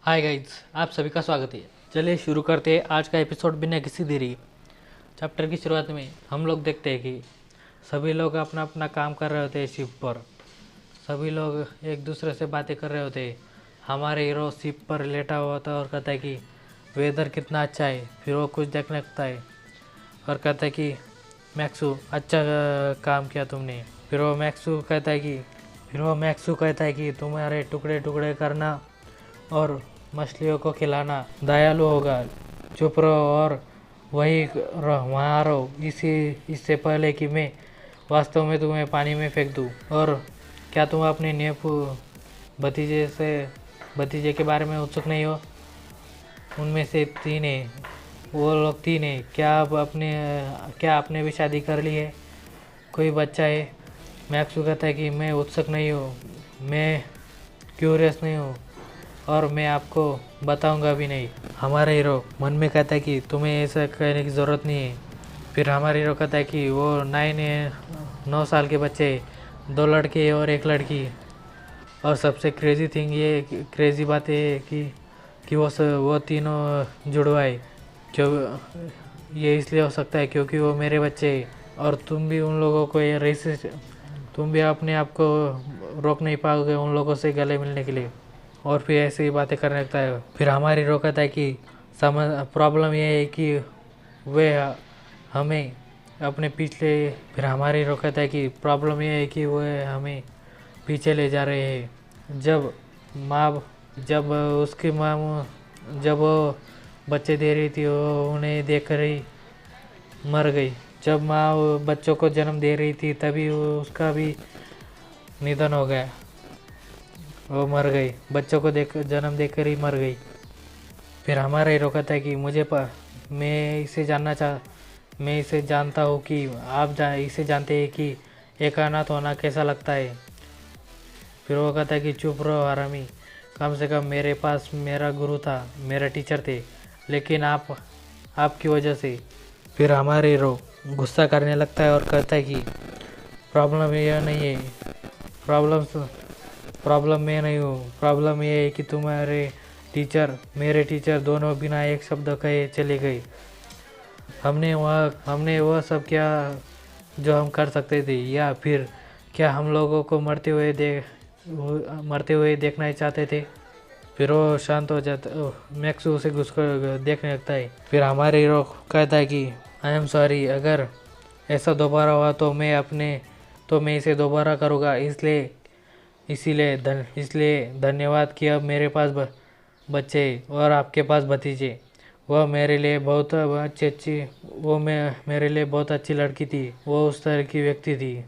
Hi guys, आप सभी का स्वागत है। चलिए शुरू करते हैं आज का एपिसोड बिना किसी देरी। चैप्टर की शुरुआत में हम लोग देखते हैं कि सभी लोग अपना अपना काम कर रहे होते हैं शिप पर। सभी लोग एक दूसरे से बातें कर रहे होते हैं। हमारे हीरो शिप पर लेटा हुआ होता है और कहता है कि वेदर कितना अच्छा है। फिर वो कुछ देखने लगता है और कहता है कि मैक्सू अच्छा काम किया तुमने। फिर वो मैक्सू कहता है कि तुम्हारे टुकड़े टुकड़े करना और मछलियों को खिलाना दयालु होगा। चुप रहो और वहाँ रहो इससे पहले कि मैं वास्तव में तुम्हें पानी में फेंक दूँ। और क्या तुम अपने नए भतीजे के बारे में उत्सुक नहीं हो? उनमें से वो लोग तीन हैं। क्या आपने भी शादी कर ली है? कोई बच्चा है? मैक्सू कहता है कि मैं उत्सुक नहीं हूँ, मैं क्यूरियस नहीं हूँ और मैं आपको बताऊंगा भी नहीं। हमारा हीरो मन में कहता है कि तुम्हें ऐसा कहने की ज़रूरत नहीं है। फिर हमारा हीरो कहता है कि वो 9 साल के बच्चे, 2 लड़के और 1 लड़की। और सबसे क्रेज़ी बात ये है कि वो तीनों जुड़वा है। क्यों? ये इसलिए हो सकता है क्योंकि वो मेरे बच्चे हैं और तुम भी उन लोगों को तुम भी अपने आप को रोक नहीं पाओगे उन लोगों से गले मिलने के लिए। और फिर ऐसे ही बातें करने लगता है। फिर हमारी रोकता है कि प्रॉब्लम ये है कि वे हमें अपने पीछे फिर हमारी रोकता है कि प्रॉब्लम ये है कि वे हमें पीछे ले जा रहे हैं। जब वो बच्चे दे रही थी वो उन्हें देख कर ही मर गई। जब माँ बच्चों को जन्म दे रही थी तभी उसका भी निधन हो गया। वो मर गई, बच्चों को जन्म देकर ही मर गई। फिर हमारा हीरो कहता है कि मैं इसे जानता हूँ कि इसे जानते हैं कि एक अनाथ होना कैसा लगता है। फिर वो कहता है कि चुप रहो हरामी, कम से कम मेरे पास मेरा गुरु था, मेरा टीचर थे, लेकिन आपकी वजह से। फिर हमारे हीरो गुस्सा करने लगता है और कहता है कि प्रॉब्लम यह नहीं है, प्रॉब्लम मैं नहीं हूँ, प्रॉब्लम ये है कि मेरे टीचर दोनों बिना एक शब्द कहे चले गए। हमने वह सब किया जो हम कर सकते थे, या फिर क्या हम लोगों को मरते हुए देखना चाहते थे? फिर वो शांत हो जाता, मैक्सू उसे घुस कर देखने लगता है। फिर हमारे हीरो कहता है कि आई एम सॉरी, अगर ऐसा दोबारा हुआ तो मैं इसे दोबारा करूँगा। इसलिए धन्यवाद कि अब मेरे पास बच्चे और आपके पास भतीजे। वह मेरे लिए बहुत अच्छी लड़की थी, वो उस तरह की व्यक्ति थी।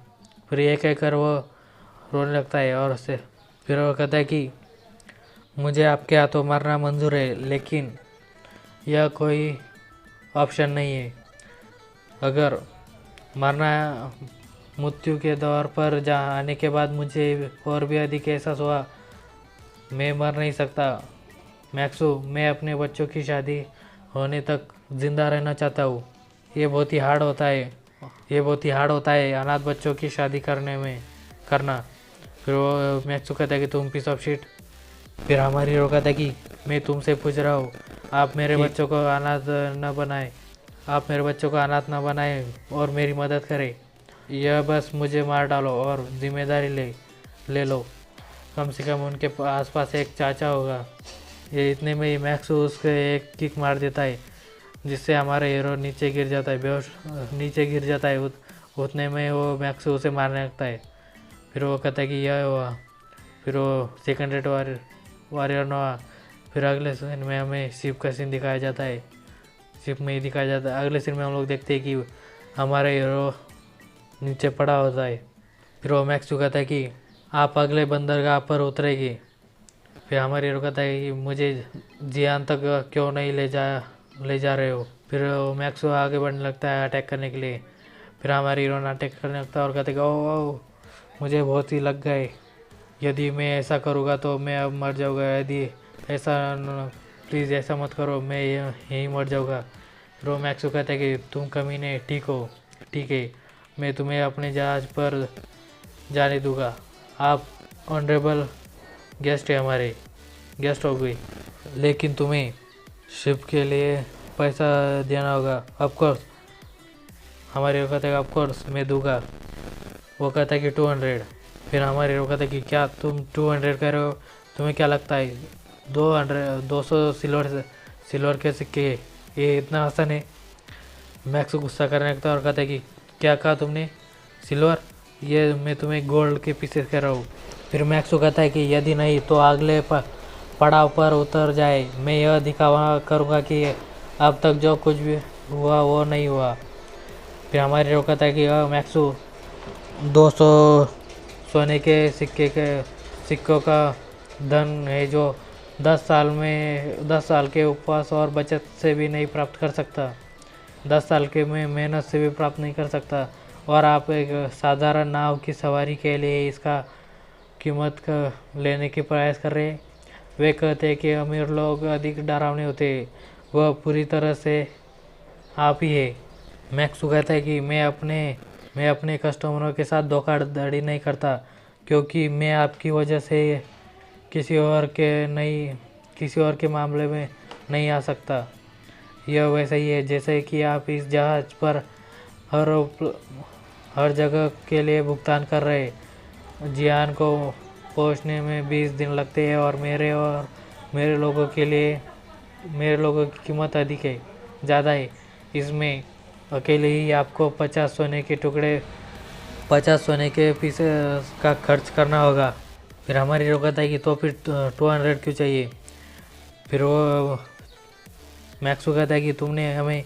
फिर ये कहकर वो रोने लगता है और फिर वो कहता है कि मुझे आपके हाथों मरना मंजूर है, लेकिन यह कोई ऑप्शन नहीं है। अगर मृत्यु के दौर पर आने के बाद मुझे और भी अधिक एहसास हुआ मैं मर नहीं सकता। मैक्सू, मैं अपने बच्चों की शादी होने तक जिंदा रहना चाहता हूँ। ये बहुत ही हार्ड होता है अनाथ बच्चों की शादी करना। फिर वो मैक्सू कहता है कि तुम पीस ऑफ शिट। फिर हमारी हीरो कहता है कि मैं तुमसे पूछ रहा हूँ, आप मेरे बच्चों को अनाथ न बनाए और मेरी मदद करें। यह बस मुझे मार डालो और जिम्मेदारी ले लो। कम से कम उनके आसपास एक चाचा होगा। ये इतने में ही मैक्सू उसके एक किक मार देता है, जिससे हमारा हीरो नीचे गिर जाता है। उतने में वो मैक्सू उसे मारने लगता है। फिर वो कहता है कि यह हुआ। फिर वो सेकंड रेट वॉरियर न हुआ। फिर अगले सीन में हमें शिप का सीन दिखाया जाता है। अगले सीन में हम लोग देखते हैं कि हमारा हीरो नीचे पड़ा होता है। फिर वो मैक्सू कहता है कि आप अगले बंदरगाह पर उतरेगी। फिर हमारे हीरो कहता है कि मुझे जियान तक क्यों नहीं ले जा रहे हो। फिर वो मैक्सू आगे बढ़ने लगता है अटैक करने के लिए। फिर हमारे हीरो अटैक करने लगता है और कहते हैं कि ओह मुझे बहुत ही लग गए, यदि मैं ऐसा करूँगा तो मैं अब मर जाऊँगा। यदि प्लीज़ ऐसा मत करो, मैं यहीं मर जाऊँगा। फिर वो मैक्सू कहता है कि तुम कमीने, ठीक है, मैं तुम्हें अपने जहाज़ पर जाने दूंगा। आप ऑनरेबल गेस्ट है, हमारे गेस्ट हो गई। लेकिन तुम्हें शिप के लिए पैसा देना होगा। ऑफकोर्स हमारे कहता है ऑफकोर्स मैं दूंगा। वो कहता है कि 200। फिर हमारे वो कहता है कि क्या तुम 200 कह रहे हो? तुम्हें क्या लगता है 200 सिल्वर के सिक्के ये इतना आसान है? मैक्स गुस्सा करने लगता है और कहता है कि क्या कहा तुमने? सिल्वर? ये मैं तुम्हें गोल्ड के पीसेस कह रहा हूँ। फिर मैक्स कहता है कि यदि नहीं तो अगले पड़ाव पर उतर जाए। मैं यह दिखावा करूँगा कि अब तक जो कुछ भी हुआ वो नहीं हुआ। फिर हमारे वो कहता है कि मैक्सू 200 सोने के सिक्कों का धन है जो 10 साल के उपवास और बचत से भी नहीं प्राप्त कर सकता। 10 साल के में मेहनत से भी प्राप्त नहीं कर सकता। और आप एक साधारण नाव की सवारी के लिए इसका कीमत का लेने के प्रयास कर रहे हैं। वे कहते हैं कि अमीर लोग अधिक डरावने होते हैं। वह पूरी तरह से आप ही है। मैक्स कहता है कि मैं अपने कस्टमरों के साथ धोखाधड़ी नहीं करता, क्योंकि मैं आपकी वजह से किसी और के मामले में नहीं आ सकता। यह वैसा ही है जैसे कि आप इस जहाज़ पर हर जगह के लिए भुगतान कर रहे। जियान को पहुंचने में 20 दिन लगते हैं और मेरे लोगों की कीमत अधिक है, ज़्यादा है। इसमें अकेले ही आपको 50 सोने के पीसेस का खर्च करना होगा। फिर हमारी हीरो कहता है कि तो फिर 200 क्यों चाहिए? फिर वो मैक्सू कहता है कि तुमने हमें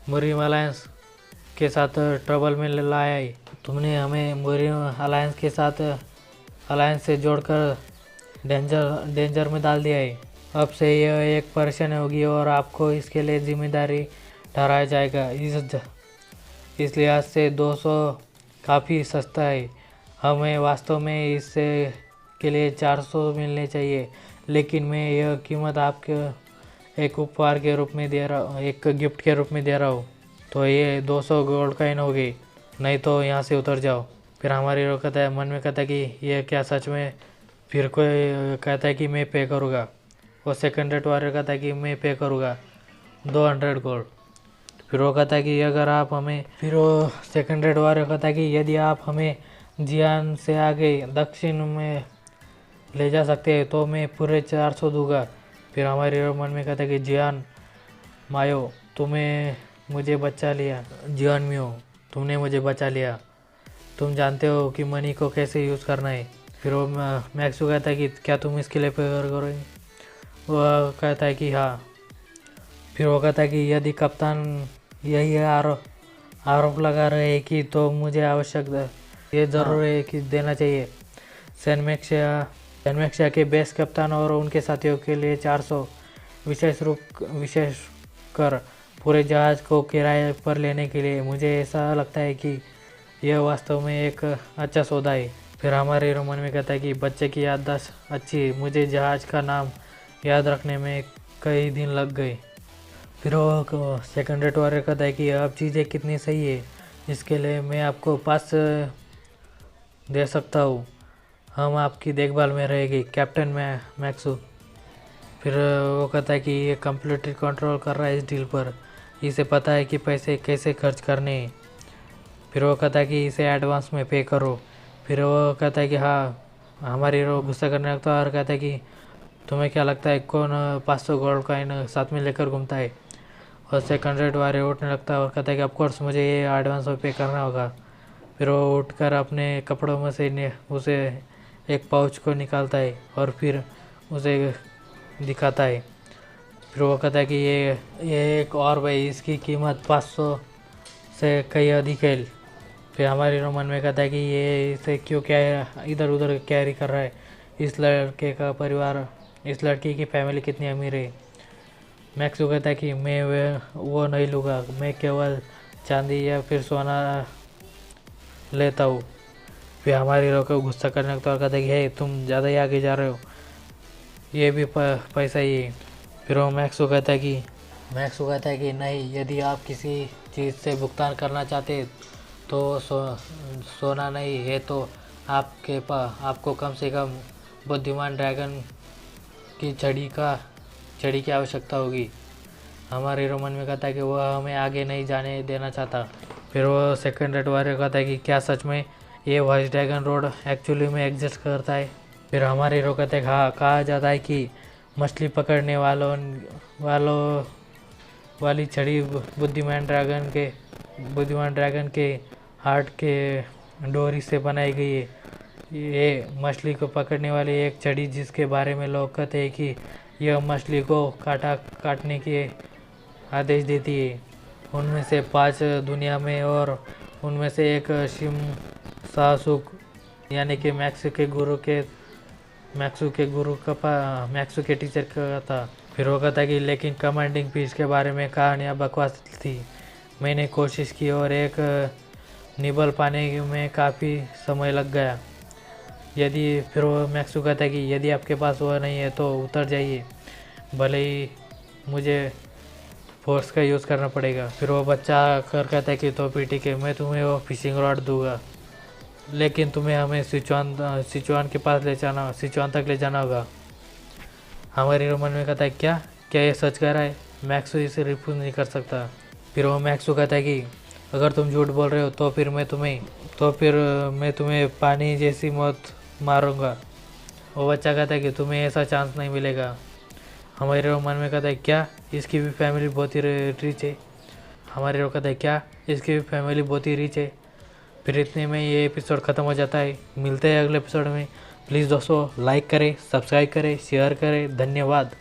मुरीम अलायंस के साथ ट्रबल में लाया है। तुमने हमें मुरीम अलायंस से जोड़कर डेंजर में डाल दिया है। अब से यह एक परेशानी होगी और आपको इसके लिए जिम्मेदारी ठहराया जाएगा। इस लिहाज से 200 काफ़ी सस्ता है। हमें वास्तव में इससे के लिए 400 मिलने चाहिए, लेकिन मैं यह कीमत आपके एक उपहार के रूप में दे रहा हूँ, एक गिफ्ट के रूप में दे रहा हूँ। तो ये 200 गोल्ड कॉइन होगी, नहीं तो यहाँ से उतर जाओ। फिर हमारी हीरो कहता है, मन में कहता है कि ये क्या सच में? फिर कोई कहता है कि मैं पे करूँगा। वो सेकंड रेट वाले कहता है कि मैं पे करूँगा 200 गोल्ड। फिर वो कहता है कि अगर आप हमें फिर वो सेकंड रेट वाले कहता है कि यदि आप हमें जियान से आगे दक्षिण में ले जा सकते हैं तो मैं पूरे 400 दूंगा। फिर हमारे हीरो मन में कहता है कि जियान मायो तुमने मुझे बचा लिया। जियान मियो तुमने मुझे बचा लिया। तुम जानते हो कि मनी को कैसे यूज़ करना है। फिर वो मैक्सू कहता है कि क्या तुम इसके लिए पे करोगे? वह कहता है कि हाँ। फिर वो कहता है कि यदि कप्तान यही आरोप लगा रहे हैं कि तो मुझे ये ज़रूर है कि देना चाहिए। सैनमेक्सिया के बेस कप्तान और उनके साथियों के लिए 400 विशेष कर पूरे जहाज़ को किराए पर लेने के लिए। मुझे ऐसा लगता है कि यह वास्तव में एक अच्छा सौदा है। फिर हमारे हीरो मन में कहता है कि बच्चे की याददाश्त अच्छी है, मुझे जहाज़ का नाम याद रखने में कई दिन लग गए। फिर वो सेकंड रेट वाले कहता है कि अब चीज़ें कितनी सही है, इसके लिए मैं आपको पास दे सकता हूँ। हम आपकी देखभाल में रहेगी कैप्टन मैक्सू। फिर वो कहता है कि ये कंप्लीटली कंट्रोल कर रहा है इस डील पर, इसे पता है कि पैसे कैसे खर्च करने हैं। फिर वो कहता है कि इसे एडवांस में पे करो। फिर वो कहता है कि हाँ। हमारी हीरो गुस्सा करने लगता है और कहता है कि तुम्हें क्या लगता है कौन 500 गोल्ड कॉइन साथ में लेकर घूमता है? और सेकंड रेट वाले उठने लगता है और कहता है कि ऑफकोर्स मुझे ये एडवांस में पे करना होगा। फिर वो उठकर अपने कपड़ों में से उसे एक पाउच को निकालता है और फिर उसे दिखाता है। फिर वो कहता है कि ये एक और भाई, इसकी कीमत 500 से कई अधिक है। फिर हमारे हीरो मन में कहता है कि ये इसे क्यों क्या इधर उधर कैरी कर रहा है? इस लड़की की फैमिली कितनी अमीर है। मैक्सू कहता है कि मैं वो नहीं लूँगा, मैं केवल चांदी या फिर सोना लेता हूँ। फिर हमारे हीरो को गुस्सा करने लगता है और कहता है कि हे तुम ज़्यादा ही आगे जा रहे हो, ये भी पैसा ही है। फिर वो मैक्सू कहता है कि नहीं, यदि आप किसी चीज़ से भुगतान करना चाहते तो सोना नहीं है तो आपको कम से कम बुद्धिमान ड्रैगन की छड़ी का छड़ी की आवश्यकता होगी। हमारे हीरो मन में कहता है कि वह हमें आगे नहीं जाने देना चाहता। फिर वो सेकंड रेड वॉरियर कहता है कि क्या सच में ये व्हाइट ड्रैगन रोड एक्चुअली में एग्जिस्ट करता है। फिर हमारे हीरो कहते हैं हाँ, कहा जाता है कि मछली पकड़ने वालों वालों वाली छड़ी बुद्धिमान ड्रैगन के हार्ट के डोरी से बनाई गई है। ये मछली को पकड़ने वाली एक छड़ी जिसके बारे में लोग कहते हैं कि यह मछली को काटने के आदेश देती है। उनमें से 5 दुनिया में और उनमें से एक शिम सासुक यानी कि मैक्सू के टीचर का था। फिर वो कहता कि लेकिन कमांडिंग पीस के बारे में कहानियाँ बकवास थी। मैंने कोशिश की और एक निबल पाने में काफ़ी समय लग गया। फिर वो मैक्सू कहता है कि यदि आपके पास वो नहीं है तो उतर जाइए, भले ही मुझे फोर्स का यूज़ करना पड़ेगा। फिर वो बच्चा कहता है कि तो ठीक है, मैं तुम्हें वो फिशिंग रॉड दूंगा, लेकिन तुम्हें हमें सिचुआन तक ले जाना होगा। हमारे हीरो मन में कहता है क्या क्या ये सच कह रहा है? मैक्सू इसे रिफ्यूज नहीं कर सकता। फिर वो मैक्सू कहता है कि अगर तुम झूठ बोल रहे हो तो फिर मैं तुम्हें पानी जैसी मौत मारूंगा। वो बच्चा कहता है कि तुम्हें ऐसा चांस नहीं मिलेगा। हमारे हीरो मन में कहता है क्या इसकी भी फैमिली बहुत ही रिच है। हमारे हीरो कहता है क्या इसकी भी फैमिली बहुत ही रिच है। फिर इतने में ये एपिसोड ख़त्म हो जाता है। मिलते हैं अगले एपिसोड में। प्लीज़ दोस्तों लाइक करें, सब्सक्राइब करें, शेयर करें। धन्यवाद।